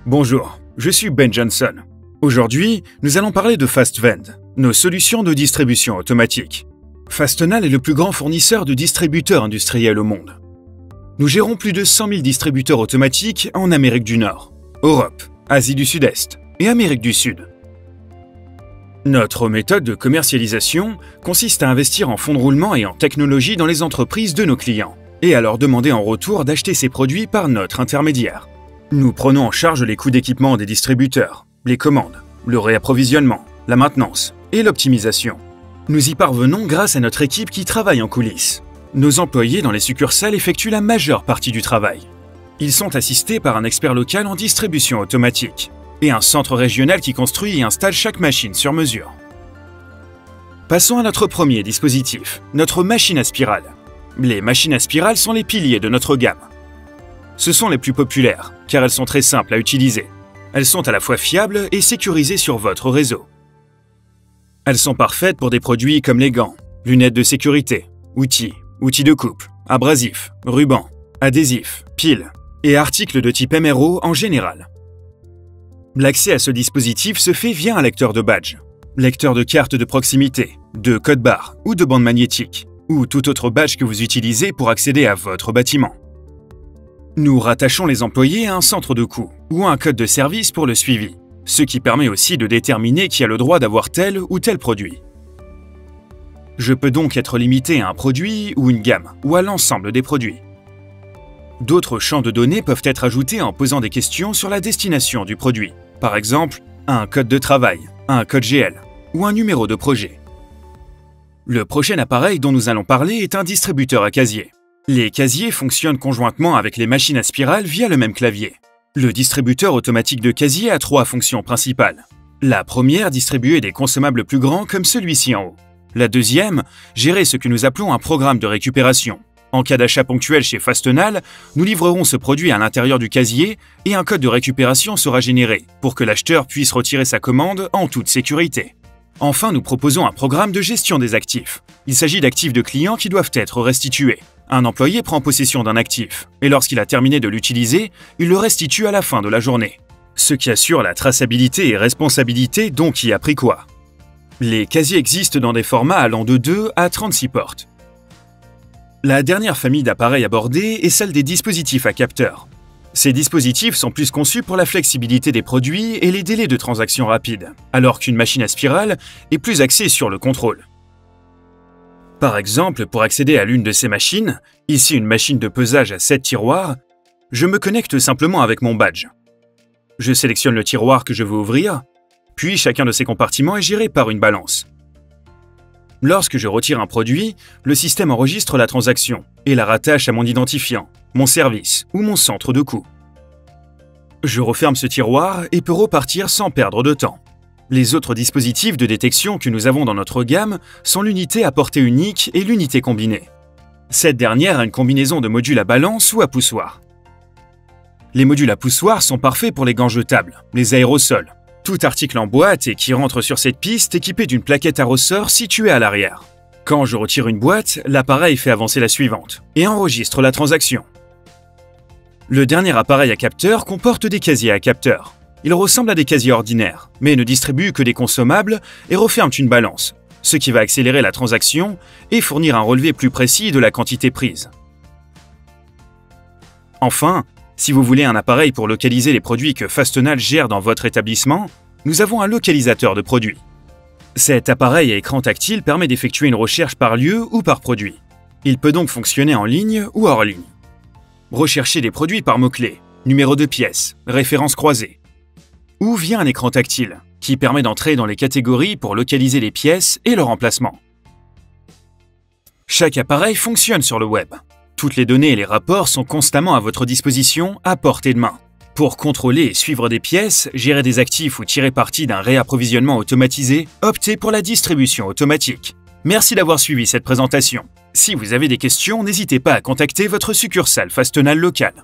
Bonjour, je suis Ben Johnson. Aujourd'hui, nous allons parler de FastVend, nos solutions de distribution automatique. Fastenal est le plus grand fournisseur de distributeurs industriels au monde. Nous gérons plus de 100 000 distributeurs automatiques en Amérique du Nord, Europe, Asie du Sud-Est et Amérique du Sud. Notre méthode de commercialisation consiste à investir en fonds de roulement et en technologie dans les entreprises de nos clients et à leur demander en retour d'acheter ces produits par notre intermédiaire. Nous prenons en charge les coûts d'équipement des distributeurs, les commandes, le réapprovisionnement, la maintenance et l'optimisation. Nous y parvenons grâce à notre équipe qui travaille en coulisses. Nos employés dans les succursales effectuent la majeure partie du travail. Ils sont assistés par un expert local en distribution automatique et un centre régional qui construit et installe chaque machine sur mesure. Passons à notre premier dispositif, notre machine à spirale. Les machines à spirale sont les piliers de notre gamme. Ce sont les plus populaires, car elles sont très simples à utiliser. Elles sont à la fois fiables et sécurisées sur votre réseau. Elles sont parfaites pour des produits comme les gants, lunettes de sécurité, outils de coupe, abrasifs, rubans, adhésifs, piles et articles de type MRO en général. L'accès à ce dispositif se fait via un lecteur de badge, lecteur de carte de proximité, de code barre ou de bande magnétique, ou tout autre badge que vous utilisez pour accéder à votre bâtiment. Nous rattachons les employés à un centre de coût ou à un code de service pour le suivi, ce qui permet aussi de déterminer qui a le droit d'avoir tel ou tel produit. Je peux donc être limité à un produit ou une gamme ou à l'ensemble des produits. D'autres champs de données peuvent être ajoutés en posant des questions sur la destination du produit, par exemple un code de travail, un code GL ou un numéro de projet. Le prochain appareil dont nous allons parler est un distributeur à casier. Les casiers fonctionnent conjointement avec les machines à spirale via le même clavier. Le distributeur automatique de casier a 3 fonctions principales. La première, distribuer des consommables plus grands comme celui-ci en haut. La deuxième, gérer ce que nous appelons un programme de récupération. En cas d'achat ponctuel chez Fastenal, nous livrerons ce produit à l'intérieur du casier et un code de récupération sera généré pour que l'acheteur puisse retirer sa commande en toute sécurité. Enfin, nous proposons un programme de gestion des actifs. Il s'agit d'actifs de clients qui doivent être restitués. Un employé prend possession d'un actif, et lorsqu'il a terminé de l'utiliser, il le restitue à la fin de la journée. Ce qui assure la traçabilité et responsabilité dont qui a pris quoi. Les casiers existent dans des formats allant de 2 à 36 portes. La dernière famille d'appareils abordée est celle des dispositifs à capteurs. Ces dispositifs sont plus conçus pour la flexibilité des produits et les délais de transaction rapides, alors qu'une machine à spirale est plus axée sur le contrôle. Par exemple, pour accéder à l'une de ces machines, ici une machine de pesage à 7 tiroirs, je me connecte simplement avec mon badge. Je sélectionne le tiroir que je veux ouvrir, puis chacun de ces compartiments est géré par une balance. Lorsque je retire un produit, le système enregistre la transaction et la rattache à mon identifiant, mon service ou mon centre de coût. Je referme ce tiroir et peux repartir sans perdre de temps. Les autres dispositifs de détection que nous avons dans notre gamme sont l'unité à portée unique et l'unité combinée. Cette dernière a une combinaison de modules à balance ou à poussoir. Les modules à poussoir sont parfaits pour les gants jetables, les aérosols, tout article en boîte et qui rentre sur cette piste équipé d'une plaquette à ressort située à l'arrière. Quand je retire une boîte, l'appareil fait avancer la suivante et enregistre la transaction. Le dernier appareil à capteur comporte des casiers à capteur. Ils ressemblent à des casiers ordinaires, mais ne distribuent que des consommables et referment une balance, ce qui va accélérer la transaction et fournir un relevé plus précis de la quantité prise. Enfin, si vous voulez un appareil pour localiser les produits que Fastenal gère dans votre établissement, nous avons un localisateur de produits. Cet appareil à écran tactile permet d'effectuer une recherche par lieu ou par produit. Il peut donc fonctionner en ligne ou hors ligne. Rechercher des produits par mots-clés, numéro de pièce, référence croisée. Ou via un écran tactile, qui permet d'entrer dans les catégories pour localiser les pièces et leur emplacement. Chaque appareil fonctionne sur le web. Toutes les données et les rapports sont constamment à votre disposition à portée de main. Pour contrôler et suivre des pièces, gérer des actifs ou tirer parti d'un réapprovisionnement automatisé, optez pour la distribution automatique. Merci d'avoir suivi cette présentation. Si vous avez des questions, n'hésitez pas à contacter votre succursale Fastenal locale.